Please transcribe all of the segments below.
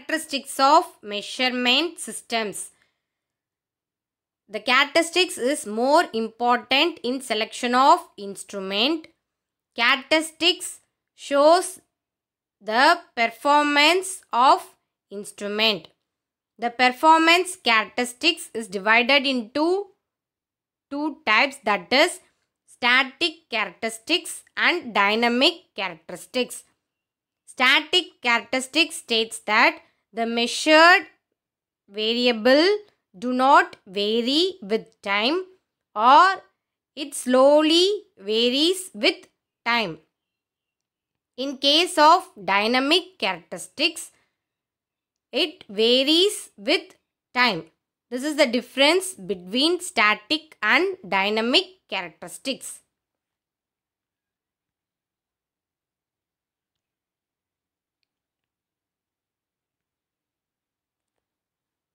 Characteristics of measurement systems. The characteristics is more important in selection of instrument. Characteristics shows the performance of instrument. The performance characteristics is divided into two types, that is static characteristics and dynamic characteristics. Static characteristics states that the measured variable do not vary with time or it slowly varies with time. In case of dynamic characteristics, it varies with time. This is the difference between static and dynamic characteristics.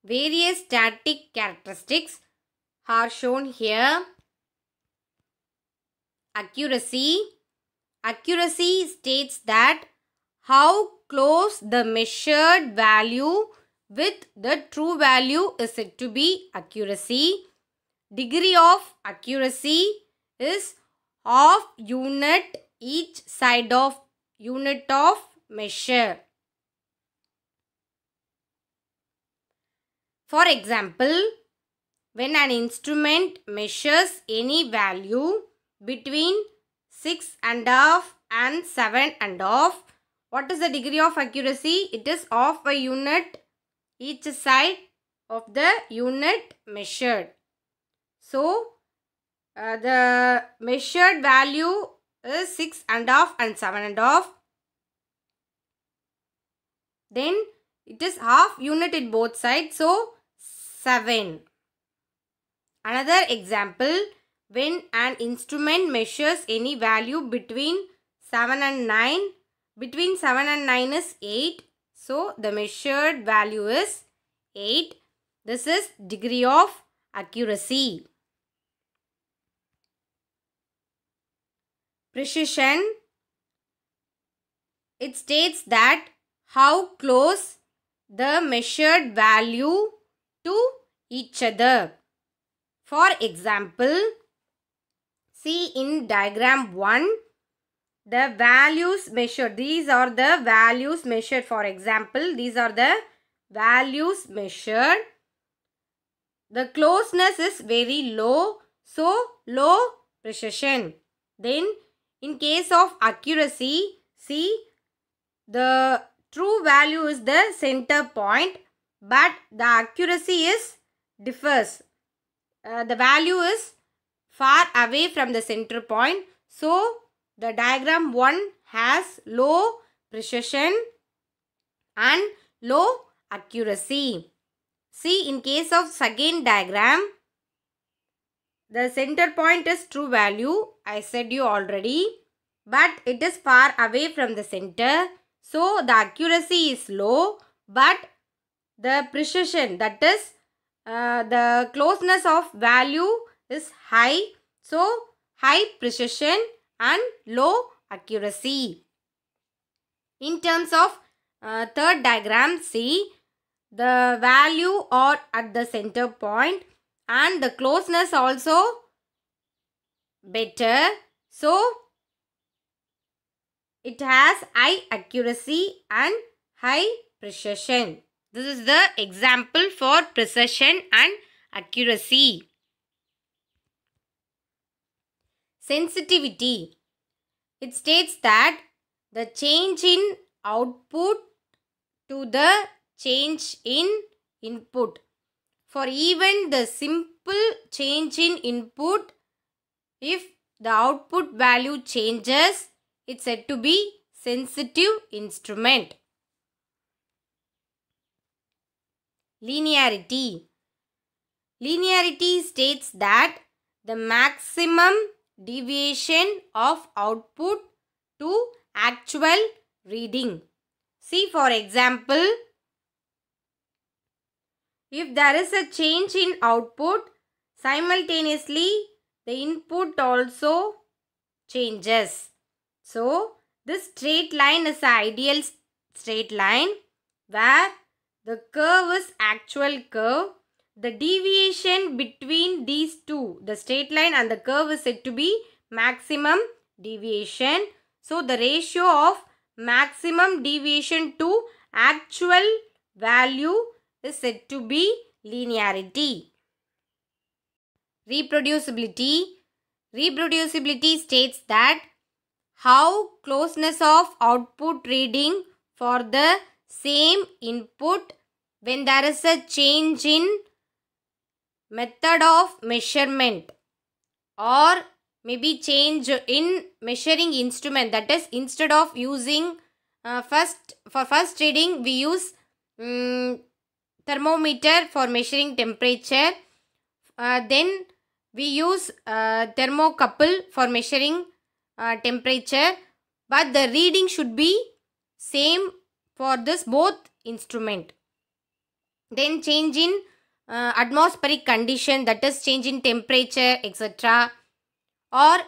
Various static characteristics are shown here. Accuracy. Accuracy states that how close the measured value with the true value is said to be accuracy. Degree of accuracy is half unit each side of unit of measure. For example, when an instrument measures any value between 6.5 and 7.5, what is the degree of accuracy? It is half a unit each side of the unit measured. So, the measured value is 6.5 and 7.5. Then, it is half unit in both sides. So, 7. Another example, when an instrument measures any value between 7 and 9, between 7 and 9 is 8. So, the measured value is 8. This is degree of accuracy. Precision. It states that how close the measured value to each other. For example, see in diagram 1, the values measured. These are the values measured. For example, these are the values measured. The closeness is very low, so low precision. Then, in case of accuracy, see the true value is the center point, but the accuracy is differs. The value is far away from the center point. So, the diagram 1 has low precision and low accuracy. See, in case of second diagram, the center point is true value. I said you already. But it is far away from the center. So, the accuracy is low. But the precision, that is the closeness of value is high. So, high precision and low accuracy. In terms of third diagram, see the value are at the center point and the closeness also better. So, it has high accuracy and high precision. This is the example for precision and accuracy. Sensitivity. It states that the change in output to the change in input. For even the simple change in input, if the output value changes, it's said to be sensitive instrument. Linearity. Linearity states that the maximum deviation of output to actual reading. See, for example, if there is a change in output, simultaneously the input also changes. So, this straight line is an ideal straight line where the curve is actual curve. The deviation between these two, the straight line and the curve, is said to be maximum deviation. So the ratio of maximum deviation to actual value is said to be linearity. Reproducibility. Reproducibility states that how closeness of output reading for the same input when there is a change in method of measurement or maybe change in measuring instrument, that is instead of using for first reading we use thermometer for measuring temperature, then we use thermocouple for measuring temperature, but the reading should be same for this both instrument. Then change in atmospheric condition, that is change in temperature, etc., or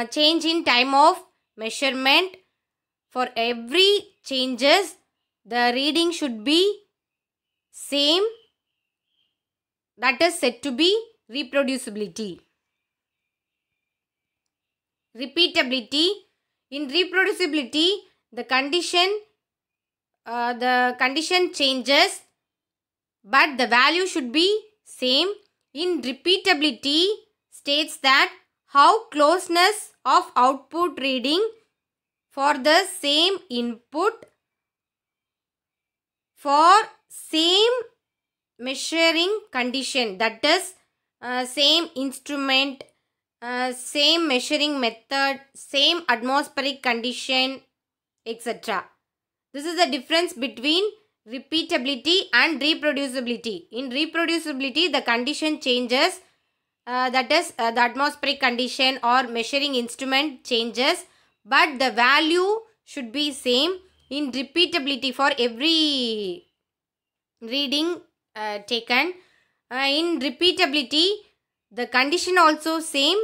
change in time of measurement. For every changes the reading should be same, that is said to be reproducibility. Repeatability. In reproducibility, the condition changes but the value should be same. In repeatability states that how closeness of output reading for the same input for same measuring condition, that is same instrument, same measuring method, same atmospheric condition, etc. This is the difference between repeatability and reproducibility. In reproducibility, the condition changes, that is the atmospheric condition or measuring instrument changes, but the value should be same. In repeatability, for every reading taken, in repeatability, the condition also same,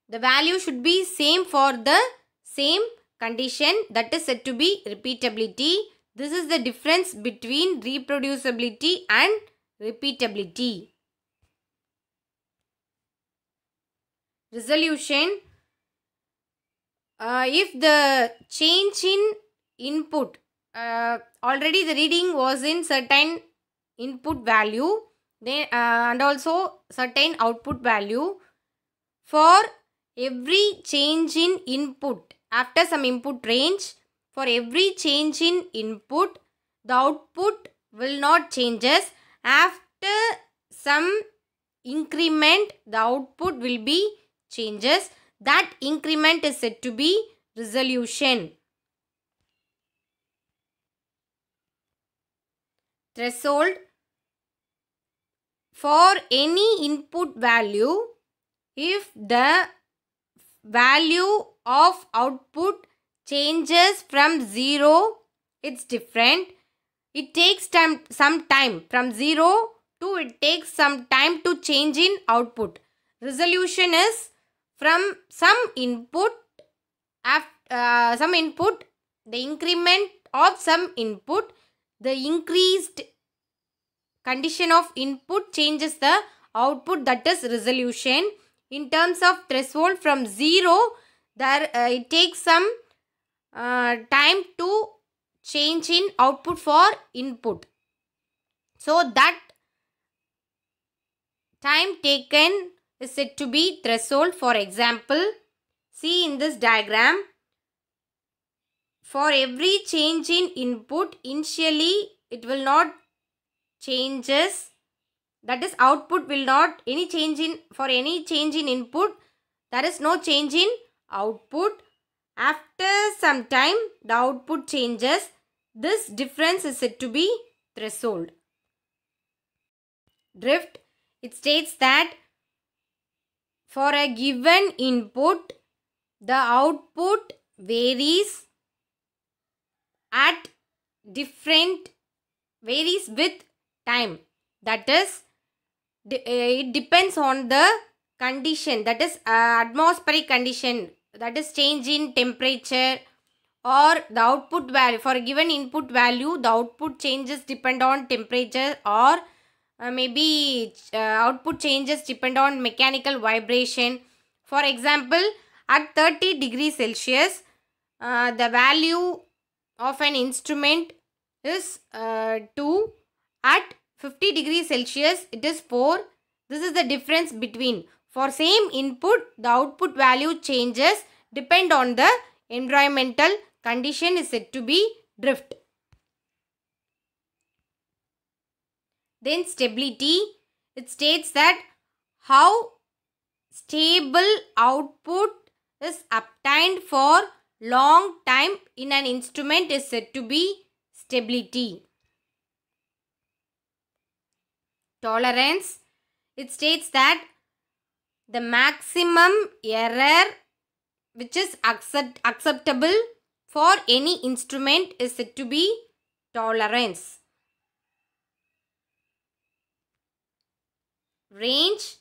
the value should be same for the same condition, that is said to be repeatability. This is the difference between reproducibility and repeatability. Resolution. If the change in input, already the reading was in certain input value, then and also certain output value, for every change in input after some input range, for every change in input the output will not changes. After some increment the output will be changes. That increment is said to be resolution. Threshold. For any input value, if the value of output changes from 0, it's different. It takes some time from 0 to it takes some time to change in output. Resolution is from some input, the increment of some input, the increased condition of input changes the output, that is resolution. In terms of threshold, from 0 there it takes some time to change in output for input. So that time taken is said to be threshold. For example, see in this diagram, for every change in input, initially it will not changes, that is output will not, any change in, for any change in input there is no change in output. After some time the output changes. This difference is said to be threshold. Drift. It states that for a given input the output varies with time, that is it depends on the condition, that is atmospheric condition, that is change in temperature or the output value for a given input value, the output changes depend on temperature, or maybe output changes depend on mechanical vibration. For example, at 30 degrees Celsius, the value of an instrument is 2. At 50 degrees Celsius, it is 4. This is the difference between. For same input, the output value changes depend on the environmental condition is said to be drift. Then stability, it states that how stable output is obtained for long time in an instrument is said to be stability. Tolerance, it states that the maximum error which is acceptable for any instrument is said to be tolerance. Range,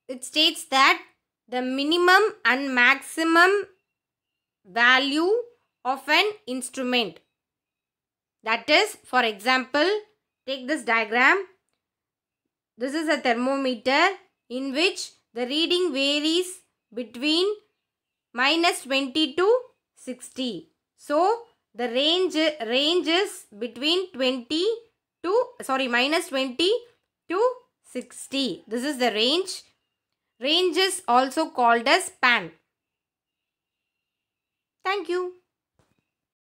it states that the minimum and maximum value of an instrument. That is, for example, take this diagram. This is a thermometer in which the reading varies between -20 to 60. So, the range is between -20 to 60. This is the range. Range is also called as span. Thank you.